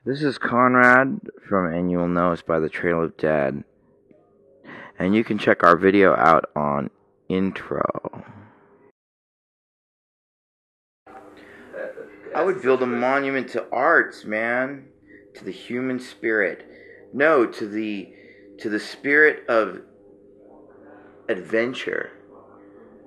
This is Conrad from And You Will Know Us by the Trail of Dead. And you can check our video out on Intro. I would build a monument to arts, man. To the human spirit. No, to the spirit of adventure,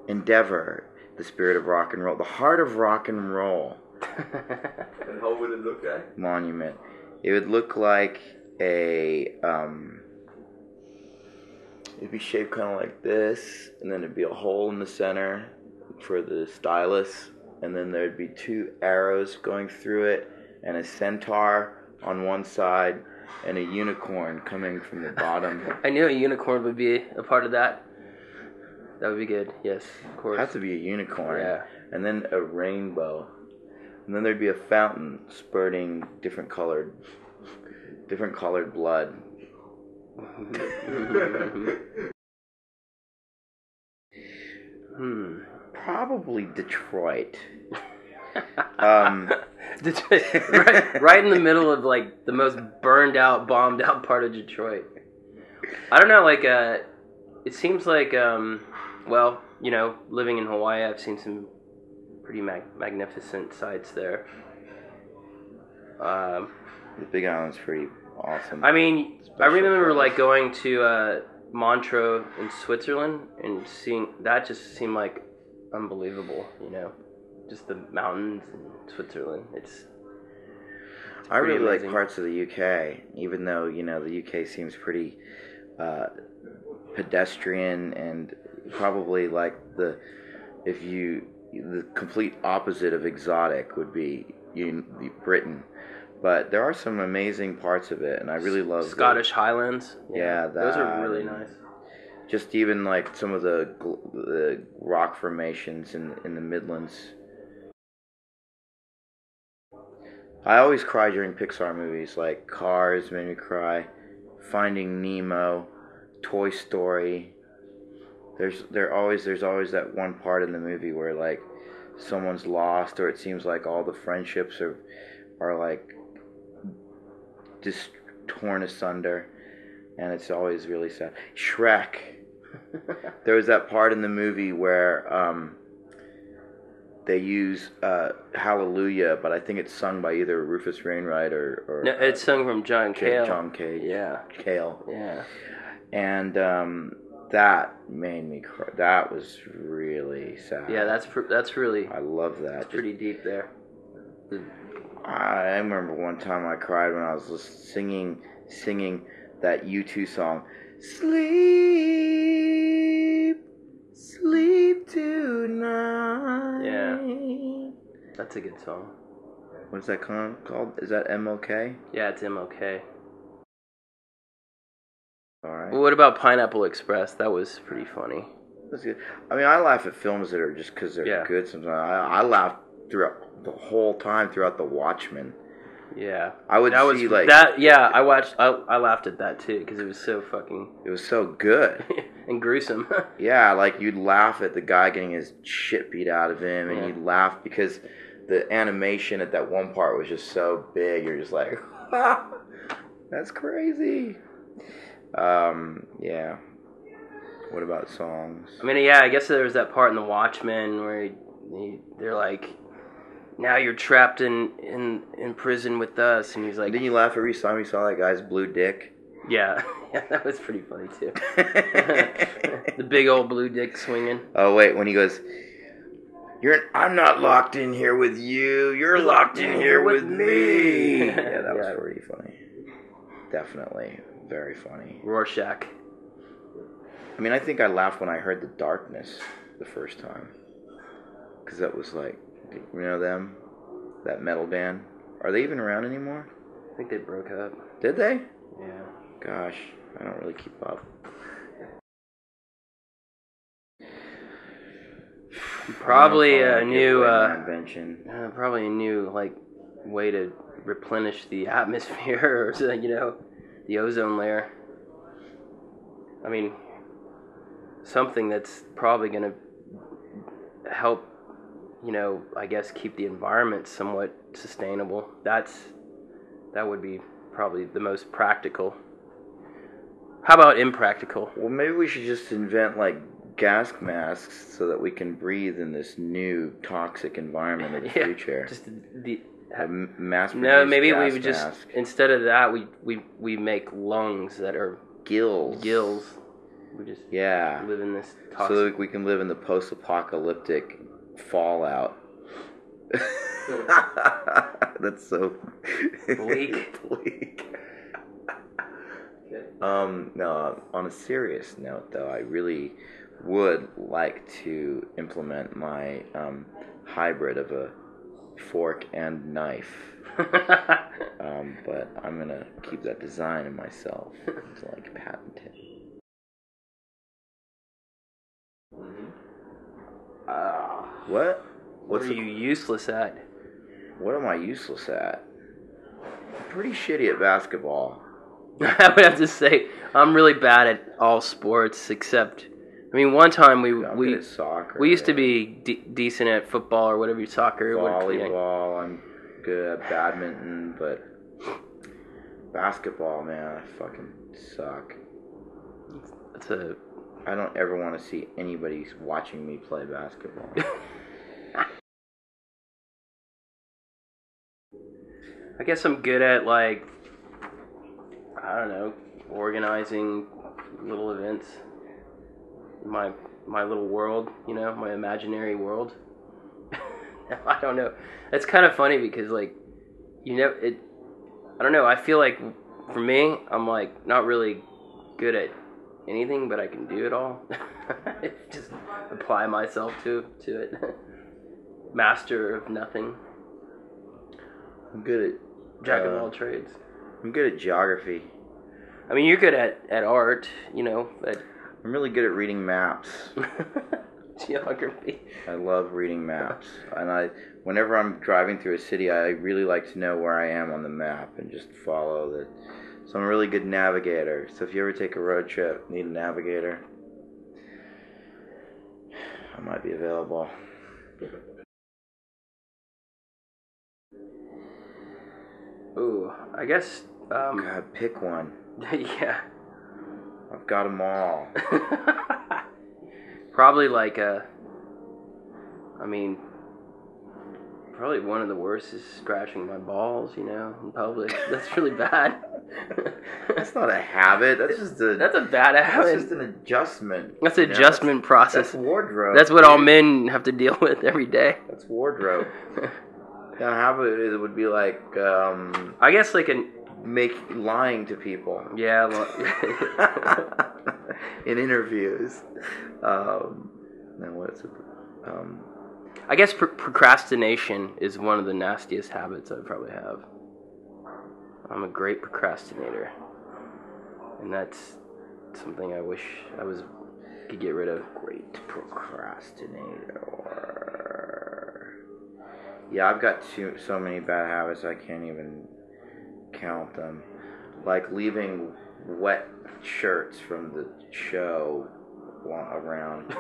endeavor, the spirit of rock and roll, the heart of rock and roll. And how would it look like? Monument. It would look like a it'd be shaped kind of like this, and then it'd be a hole in the center for the stylus, and then there'd be two arrows going through it, and a centaur on one side, and a unicorn coming from the bottom. I knew a unicorn would be a part of that. That would be good. Yes, of course. It has to be a unicorn. Yeah. And then a rainbow. And then there'd be a fountain spurting different colored blood. Probably Detroit. right in the middle of like the most burned out, bombed out part of Detroit. I don't know, like it seems like well, you know, living in Hawaii, I've seen some pretty magnificent sights there. The Big Island's pretty awesome. I mean, I remember like going to Montreux in Switzerland and seeing that just seemed like unbelievable, you know, just the mountains in Switzerland. It's I really amazing. like parts of the UK, even though, you know, the UK seems pretty pedestrian and probably like the complete opposite of exotic would be Britain. But there are some amazing parts of it, and I really love Scottish Highlands. Yeah, those are really nice. Just even like some of the rock formations in the Midlands. I always cry during Pixar movies, like Cars made me cry, Finding Nemo, Toy Story. There's always that one part in the movie where like someone's lost, or it seems like all the friendships are like just torn asunder, and it's always really sad. Shrek. There was that part in the movie where they use Hallelujah, but I think it's sung by either Rufus Wainwright or no, it's sung from John Cale. John Cage. Yeah. Cale. Yeah. And that made me cry. That was really sad. Yeah, that's really. I love that. It's pretty deep there. I remember one time I cried when I was singing that U2 song, Sleep Tonight. Yeah. That's a good song. What's that called? Is that MLK? Yeah, it's MLK. Alright. Well, what about Pineapple Express? That was pretty funny. That's good. I mean, I laugh at films that are just because they're good sometimes. I laugh throughout the whole time throughout The Watchmen. Yeah, I would that see was, like that. Yeah, I watched. I laughed at that too because it was so fucking. It was so good and gruesome. Yeah, like you'd laugh at the guy getting his shit beat out of him, and you'd laugh because the animation at that one part was just so big. You're just like, that's crazy. Yeah. What about songs? I mean, yeah, I guess there was that part in The Watchmen where they're like, now you're trapped in prison with us, and he's like... Didn't you laugh every time you saw that guy's blue dick? Yeah, yeah, that was pretty funny too. The big old blue dick swinging. Oh wait, when he goes, I'm not locked in here with you. You're locked in here with me. Yeah, that was pretty funny. Definitely very funny. Rorschach. I mean, I think I laughed when I heard The Darkness the first time, because that was like, you know them, that metal band. Are they even around anymore? I think they broke up. Did they? Yeah. Gosh, I don't really keep up. Probably a new invention. Probably a new like way to replenish the atmosphere, or you know, the ozone layer. I mean, something that's probably going to help, you know, I guess keep the environment somewhat sustainable. That's That would be probably the most practical. How about impractical? Well, maybe we should just invent like gas masks so that we can breathe in this new toxic environment of the future. Just mass-produced maybe we gas would just mask. instead of that we make lungs that are Gills. We just live in this toxic. So that we can live in the post-apocalyptic fallout. That's so bleak. bleak. No, on a serious note, though, I really would like to implement my hybrid of a fork and knife. But I'm gonna keep that design in myself until I can patent it. What? What are you useless at? What am I useless at? I'm pretty shitty at basketball. I would have to say I'm really bad at all sports except. I mean, one time we good at soccer. We used to be decent at football or whatever, soccer. Volleyball. I'm good at badminton, but basketball, man, I fucking suck. I don't ever want to see anybody watching me play basketball. I guess I'm good at, like, I don't know, organizing little events. My little world, you know, my imaginary world. I don't know. It's kind of funny because, like, you know, I don't know. I feel like for me, I'm like not really good at anything, but I can do it all. Just apply myself to it. Master of nothing. I'm good at jack of all trades. I'm good at geography. I mean, you're good at art, you know. I'm really good at reading maps. Geography. I love reading maps, and whenever I'm driving through a city, I really like to know where I am on the map and just follow the. So I'm a really good navigator. So if you ever take a road trip, need a navigator, I might be available. Ooh, I guess. God, pick one. Yeah. I've got them all. Probably like probably one of the worst is scratching my balls, you know, in public. That's really bad. That's not a habit. That's a bad habit. That's just an adjustment. That's an adjustment process. That's wardrobe. That's what all men have to deal with every day. That's wardrobe. The habit would be like I guess like lying to people. Yeah. In interviews. I guess procrastination is one of the nastiest habits I probably have. I'm a great procrastinator, and that's something I wish I could get rid of. Great procrastinator. Yeah, I've got so many bad habits I can't even count them. Like leaving wet shirts from the show around,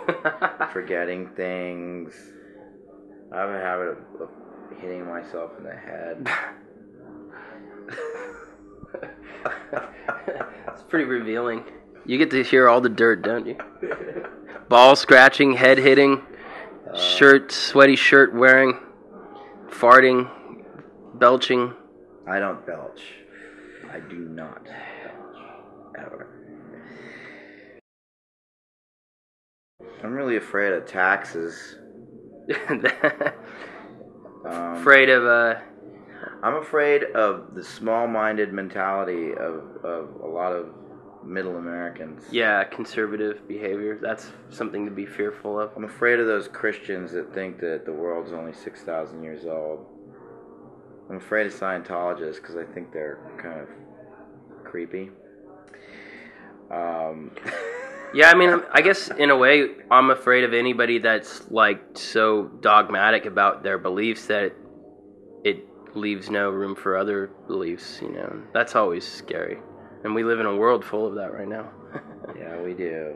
forgetting things. I have a habit of hitting myself in the head. It's pretty revealing. You get to hear all the dirt, don't you? Ball scratching, head hitting, sweaty shirt wearing, farting, belching. I don't belch. I do not belch. Ever. I'm really afraid of taxes. Afraid of I'm afraid of the small-minded mentality of a lot of middle Americans. Yeah, conservative behavior. That's something to be fearful of. I'm afraid of those Christians that think that the world's only 6,000 years old. I'm afraid of Scientologists because I think they're kind of creepy. Yeah, I mean, I guess in a way, I'm afraid of anybody that's like so dogmatic about their beliefs that it leaves no room for other beliefs, you know. That's always scary. And we live in a world full of that right now. Yeah, we do.